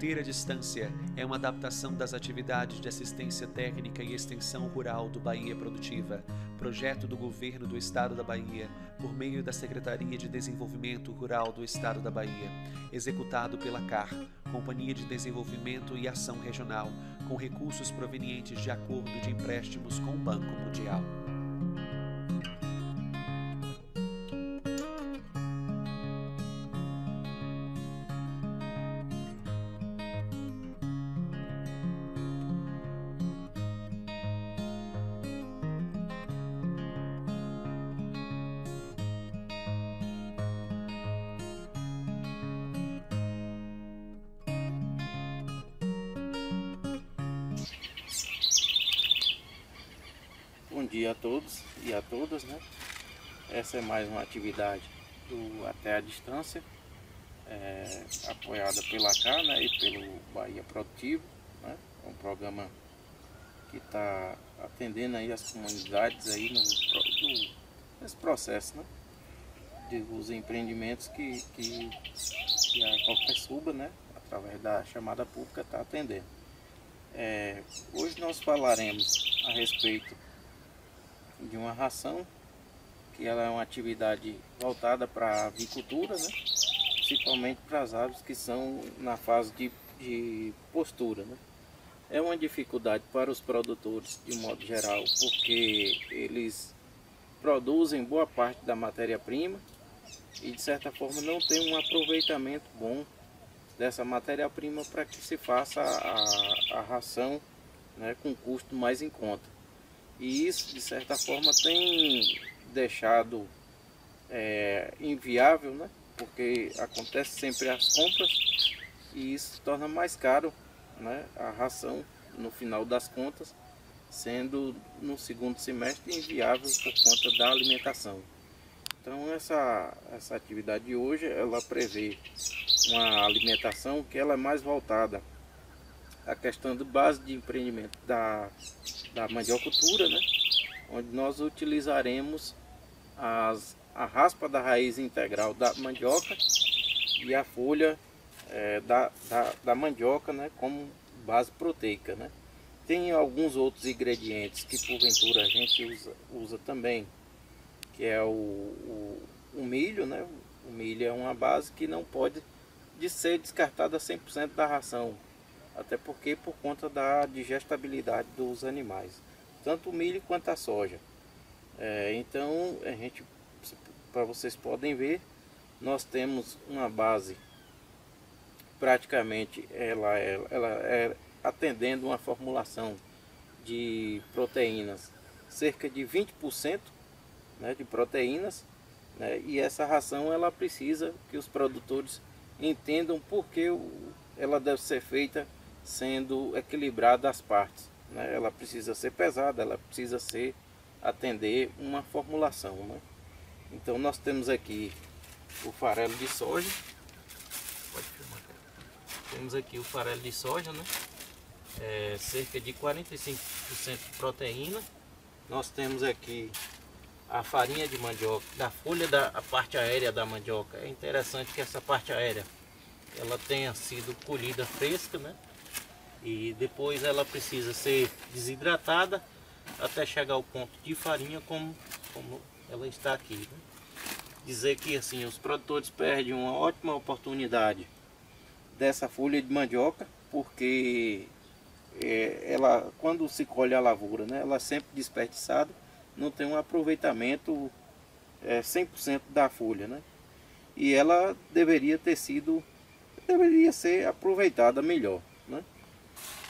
Ter à Distância é uma adaptação das atividades de assistência técnica e extensão rural do Bahia Produtiva, projeto do Governo do Estado da Bahia, por meio da Secretaria de Desenvolvimento Rural do Estado da Bahia, executado pela CAR, Companhia de Desenvolvimento e Ação Regional, com recursos provenientes de acordo de empréstimos com o Banco Mundial. Bom dia a todos e a todas, né? Essa é mais uma atividade do Até a Distância, apoiada pela CAR, né, e pelo Bahia Produtivo, né? É um programa que está atendendo aí as comunidades aí nesse processo, né? Dos empreendimentos que a Copersuba, né, através da chamada pública, está atendendo. Hoje nós falaremos a respeito de uma ração, que ela é uma atividade voltada para a avicultura, né? Principalmente para as aves que são na fase de postura, né? É uma dificuldade para os produtores de modo geral, porque eles produzem boa parte da matéria-prima e de certa forma não tem um aproveitamento bom dessa matéria-prima para que se faça a ração, né, com custo mais em conta. E isso, de certa forma, tem deixado inviável, né? Porque acontece sempre as compras e isso torna mais caro, né, a ração no final das contas, sendo no segundo semestre inviável por conta da alimentação. Então essa atividade de hoje, ela prevê uma alimentação que ela é mais voltada à questão de base de empreendimento da mandiocultura, né? Onde nós utilizaremos a raspa da raiz integral da mandioca e a folha da mandioca, né, como base proteica, né? Tem alguns outros ingredientes que porventura a gente usa também, que é o milho, né? O milho é uma base que não pode ser descartada 100% da ração, até porque por conta da digestibilidade dos animais, tanto o milho quanto a soja. Então a gente, para vocês podem ver, nós temos uma base praticamente ela é atendendo uma formulação de proteínas, cerca de 20%, né, de proteínas, né, e essa ração ela precisa que os produtores entendam por que ela deve ser feita sendo equilibrada as partes, né? Ela precisa ser pesada, ela precisa atender uma formulação, né? Então nós temos aqui o farelo de soja. Pode filmar, cara. Temos aqui o farelo de soja, né? Cerca de 45% de proteína. Nós temos aqui a farinha de mandioca, da folha a parte aérea da mandioca. É interessante que essa parte aérea ela tenha sido colhida fresca, né? E depois ela precisa ser desidratada até chegar ao ponto de farinha como ela está aqui, né? Dizer que assim os produtores perdem uma ótima oportunidade dessa folha de mandioca, porque ela, quando se colhe a lavoura, né, ela é sempre desperdiçada, não tem um aproveitamento 100% da folha, né? E ela deveria ser aproveitada melhor, né?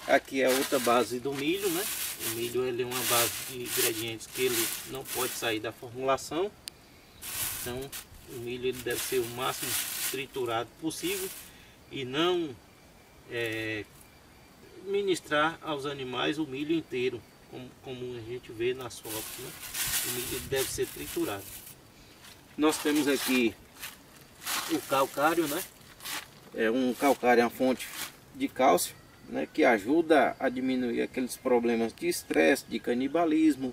Aqui é outra base do milho, né? O milho ele é uma base de ingredientes que ele não pode sair da formulação. Então o milho ele deve ser o máximo triturado possível e não ministrar aos animais o milho inteiro, como a gente vê nas fotos, né? O milho deve ser triturado. Nós temos aqui o calcário, né? Um calcário é uma fonte de cálcio, né, que ajuda a diminuir aqueles problemas de estresse, de canibalismo,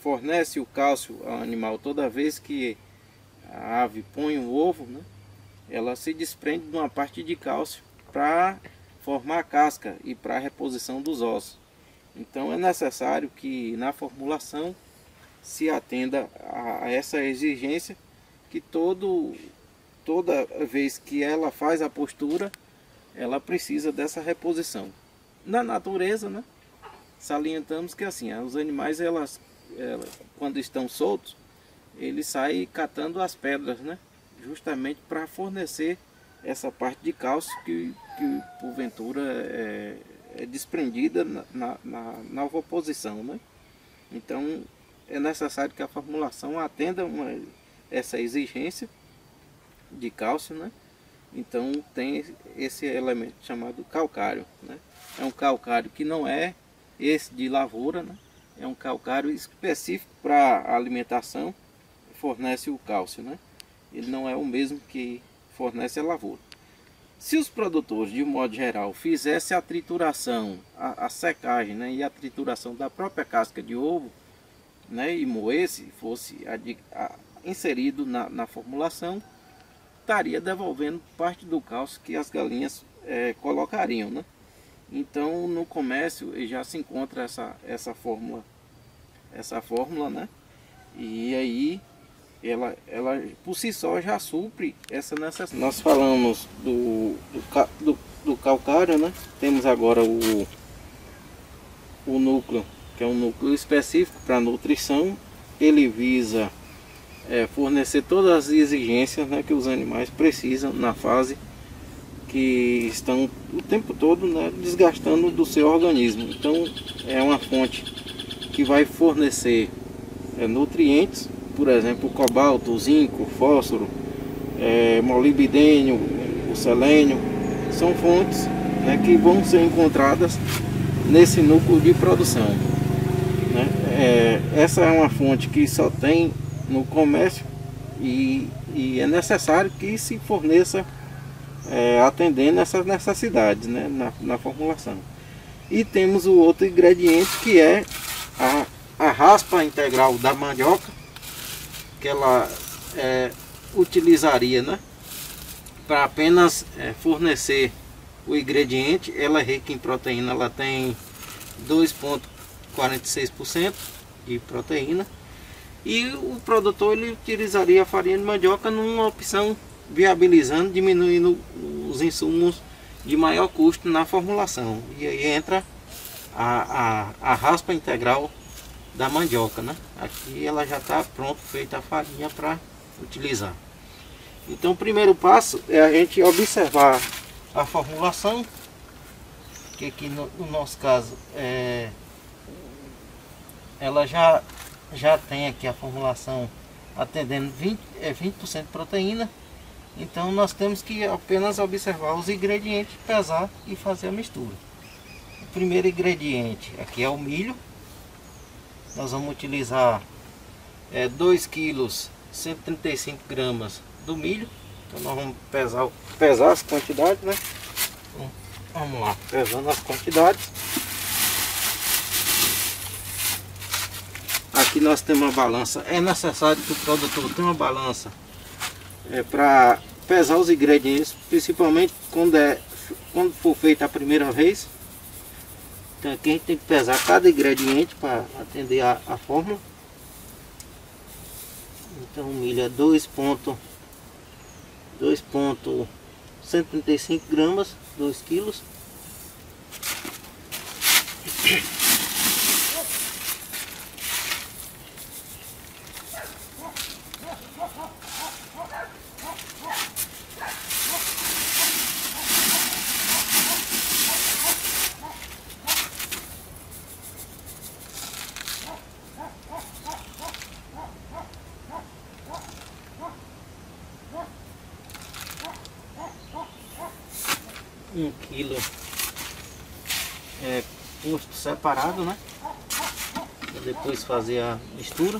fornece o cálcio ao animal toda vez que a ave põe o ovo, né, ela se desprende de uma parte de cálcio para formar casca e para a reposição dos ossos. Então é necessário que na formulação se atenda a essa exigência, que toda vez que ela faz a postura, ela precisa dessa reposição. Na natureza, né, salientamos que assim, os animais elas quando estão soltos, eles saem catando as pedras, né, justamente para fornecer essa parte de cálcio que porventura é desprendida na oposição, né? Então é necessário que a formulação atenda essa exigência de cálcio, né? Então tem esse elemento chamado calcário, né? É um calcário que não é esse de lavoura, né? É um calcário específico para alimentação, fornece o cálcio, né? Ele não é o mesmo que fornece a lavoura. Se os produtores, de um modo geral, fizessem a trituração, a secagem, né, e a trituração da própria casca de ovo, né, e moesse, fosse inserido na formulação, estaria devolvendo parte do cálcio que as galinhas colocariam, né? Então no comércio já se encontra essa fórmula, né? E aí ela por si só já supre essa necessidade. Nós falamos do calcário, né? Temos agora o núcleo, que é um núcleo específico para nutrição. Ele visa fornecer todas as exigências, né, que os animais precisam na fase que estão o tempo todo, né, desgastando do seu organismo. Então é uma fonte que vai fornecer nutrientes, por exemplo, o cobalto, o zinco, o fósforo, molibdênio, o selênio, são fontes, né, que vão ser encontradas nesse núcleo de produção, né? Essa é uma fonte que só tem no comércio e é necessário que se forneça atendendo essas necessidades, né, na formulação. E temos o outro ingrediente, que é a raspa integral da mandioca, que ela utilizaria, né, para apenas fornecer o ingrediente. Ela é rica em proteína, ela tem 2,46% de proteína, e o produtor ele utilizaria a farinha de mandioca numa opção viabilizando, diminuindo os insumos de maior custo na formulação. E aí entra a raspa integral da mandioca, né? Aqui ela já está pronto, feita a farinha para utilizar. Então o primeiro passo é a gente observar a formulação, que aqui no nosso caso ela já tem aqui a formulação atendendo 20% de proteína. Então nós temos que apenas observar os ingredientes, pesar e fazer a mistura. O primeiro ingrediente aqui é o milho. Nós vamos utilizar 2 kg 135 gramas do milho. Então nós vamos pesar as quantidades, né? Então, vamos lá, pesando as quantidades. Aqui nós temos uma balança. É necessário que o produtor tenha uma balança para pesar os ingredientes, principalmente quando for feita a primeira vez. Então aqui a gente tem que pesar cada ingrediente para atender a fórmula. Então o milho é 2,135 gramas, 2 quilos. Um quilo posto separado, né? Pra depois fazer a mistura.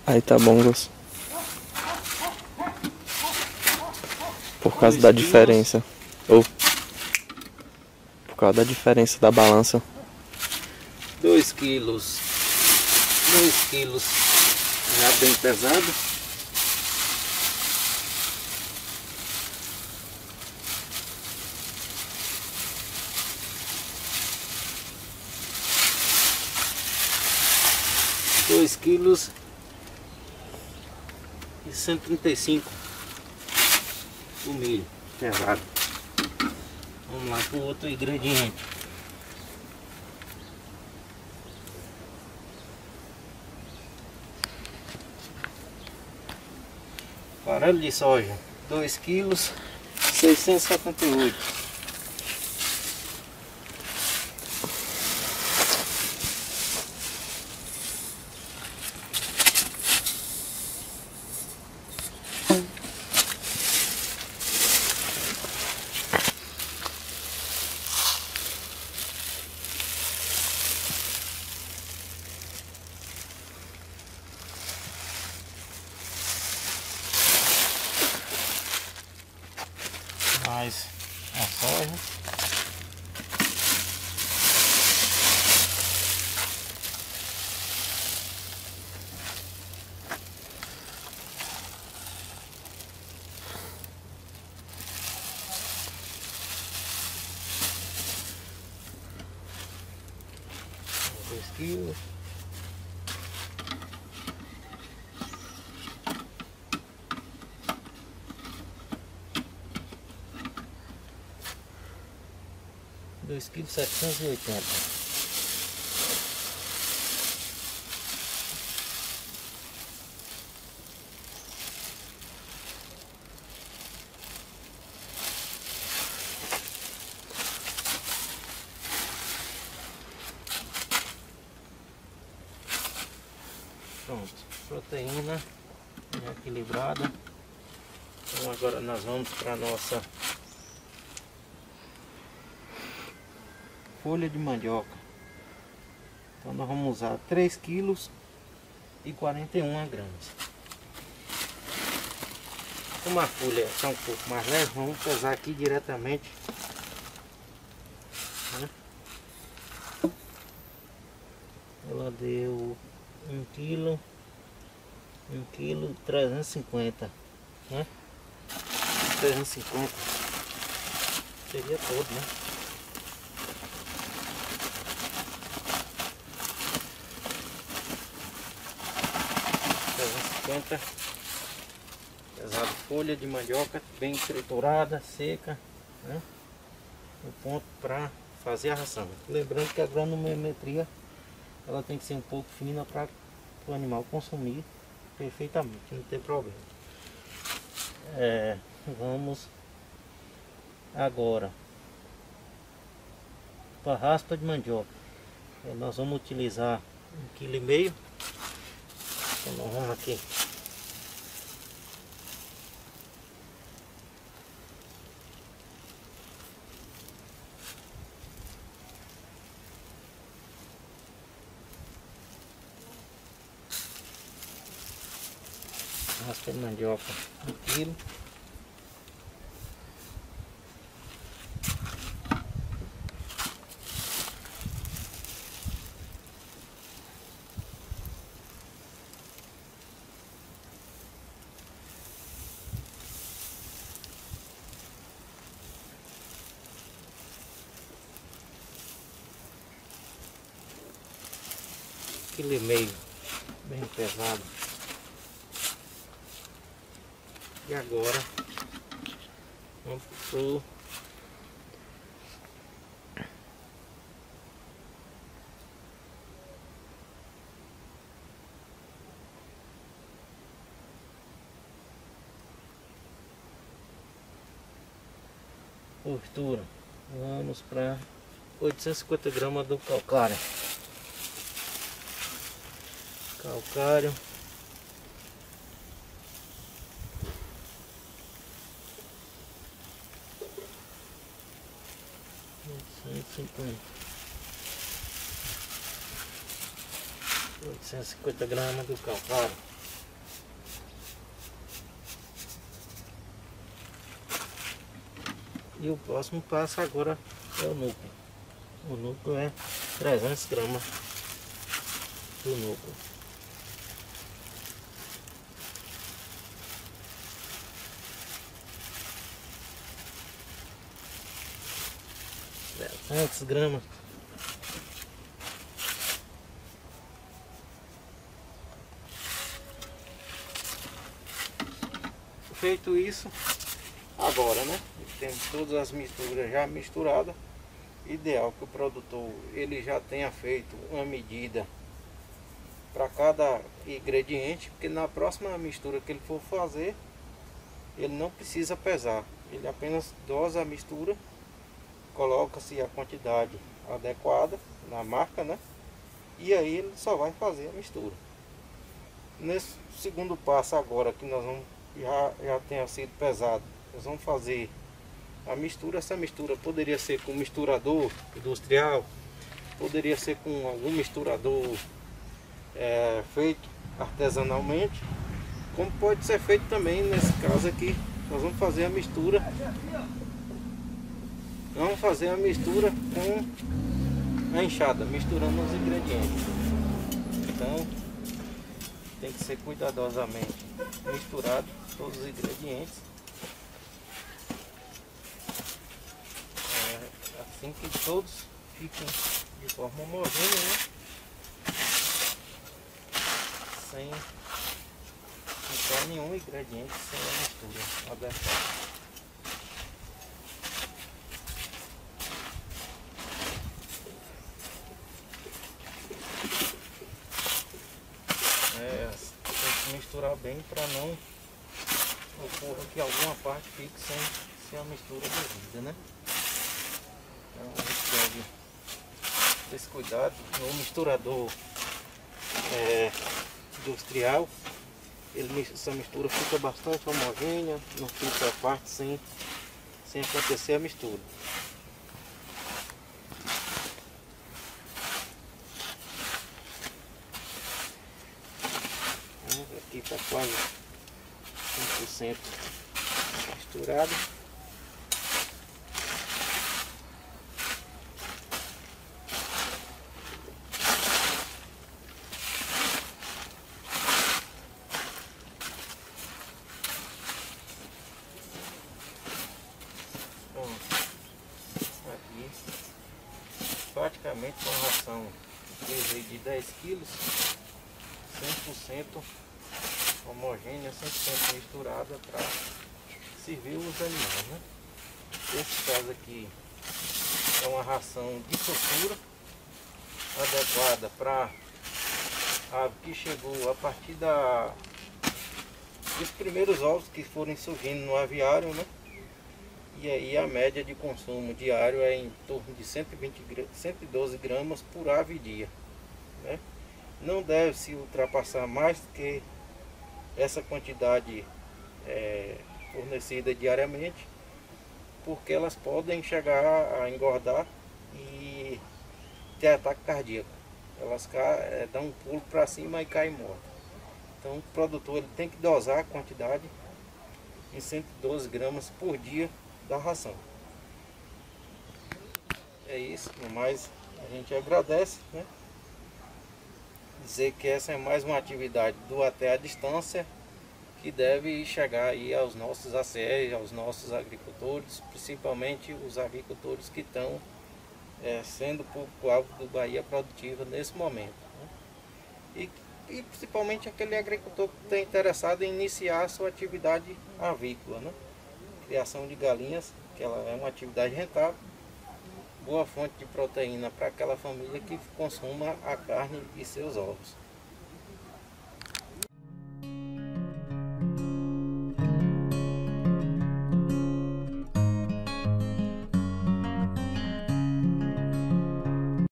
Aí tá bom, Gus. Por causa da diferença. Ou por causa da diferença da balança. 2 quilos. 2 quilos já bem pesado. Dois quilos e 135 o milho pesado. Vamos lá para o outro ingrediente. Farelo de soja, 2 quilos 678. Mais a soja. Dois quilos. Dois quilos 780. Pronto, proteína já equilibrada. Então agora nós vamos para a nossa folha de mandioca. Então nós vamos usar 3 quilos e 41 gramas. Como a folha está um pouco mais leve, vamos pesar aqui diretamente, né? Ela deu 1 quilo 350, né? 350 seria todo, né? Pesado, folha de mandioca bem triturada, seca, né? O ponto para fazer a ração. Lembrando que a granulometria ela tem que ser um pouco fina para o animal consumir perfeitamente, não tem problema. Vamos agora para a raspa de mandioca. Nós vamos utilizar 1,5 kg. Então nós vamos aqui raspa de mandioca 1 quilo. Quilo e meio, bem pesado. E agora vamos pro postura. Vamos para 850 gramas do calcário. Calcário. $850 gramas do calcário. E o próximo passo agora é o núcleo. O núcleo é 300 gramas do núcleo. Gramas. Feito isso, agora, né? Temos todas as misturas já misturadas. Ideal que o produtor ele já tenha feito uma medida para cada ingrediente, porque na próxima mistura que ele for fazer, ele não precisa pesar, ele apenas dosa a mistura, coloca-se a quantidade adequada na marca, né? E aí ele só vai fazer a mistura. Nesse segundo passo agora que nós vamos já tenha sido pesado, nós vamos fazer a mistura. Essa mistura poderia ser com misturador industrial, poderia ser com algum misturador feito artesanalmente, como pode ser feito também nesse caso aqui. Nós vamos fazer a mistura, com a enxada, misturando os ingredientes. Então tem que ser cuidadosamente misturado todos os ingredientes, assim que todos fiquem de forma homogênea, né? Sem ficar nenhum ingrediente sem a mistura adequada. Tem que misturar bem para não ocorra que alguma parte fique sem a mistura devida, né? Então a gente deve ter esse cuidado no misturador industrial. Essa mistura fica bastante homogênea, não fica a parte sem acontecer a mistura. Aqui está quase 100% misturado. Aqui praticamente uma ração de 10 quilos, 100% homogênea, 100% misturada para servir os animais, né? Esse caso aqui é uma ração de cultura adequada para a ave que chegou a partir dos primeiros ovos que forem surgindo no aviário, né? E aí a média de consumo diário é em torno de 112 gramas por ave dia, né? Não deve se ultrapassar mais do que essa quantidade fornecida diariamente, porque elas podem chegar a engordar e ter ataque cardíaco. Elas dão um pulo para cima e caem mortas. Então o produtor ele tem que dosar a quantidade em 112 gramas por dia da ração. É isso, no mais a gente agradece, né? Dizer que essa é mais uma atividade do Até a Distância, que deve chegar aí aos nossos ACRs, aos nossos agricultores, principalmente os agricultores que estão sendo público-alvo do Bahia Produtiva nesse momento, né? E principalmente aquele agricultor que está interessado em iniciar a sua atividade avícola, né? Criação de galinhas, que ela é uma atividade rentável, boa fonte de proteína para aquela família que consuma a carne e seus ovos.